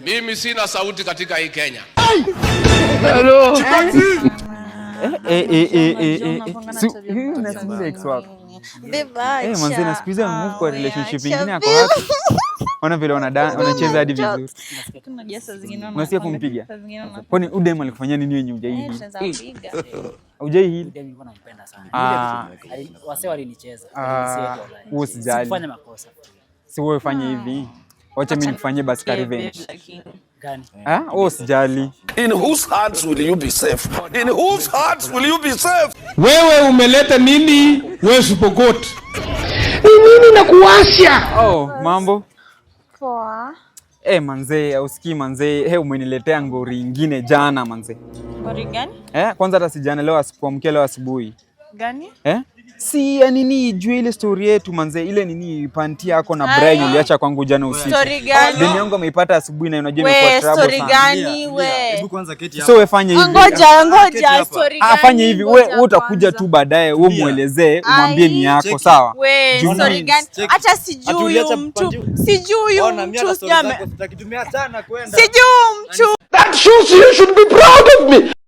Mimi sina sauti katika hii Kenya. Hello. Manze nasikiliza move kwa relationship nyingine yako wapi? Ona vile wanacheza hadi vizuri. Unasikia kumpiga? Kwani udem alikufanyia nini wenye hujai? Hujai? Nilikuwa nampenda sana. Wase walinicheza. Usijali. Sifanye makosa. Si wewe fanye hivi. Wacha mimi nikufanyie basi ka revenge. Gani? Usijali. In whose hands will you be safe? In whose hands will you be safe? Wewe umeleta nini? Wewe Supokot. Nini na kuwasha? Mambo? Poa. Manze, usikii manze. Umeniletea ngori nyingine jana manze. Ngori gani? Kwanza hata sijana leo kuamkia leo asubuhi. Gani? Si ya nini juu ile story yetu manze, ile nini panti yako na Brian uliacha kwangu jana usiku. Story gani? Deni yangu ameipata asubuhi na unajua imekuwa trouble sana. Story gani we? Hebu kwanza keti hapa. So wewe fanye hivi. Ngoja story gani? Fanye hivi, wewe utakuja tu baadaye, wewe muelezee, umwambie ni yako, sawa? We, story gani? Acha sijui mtu. Sijui mtu sijame. Tukitumia sana kwenda. Sijui mtu. That shows you should be proud of me.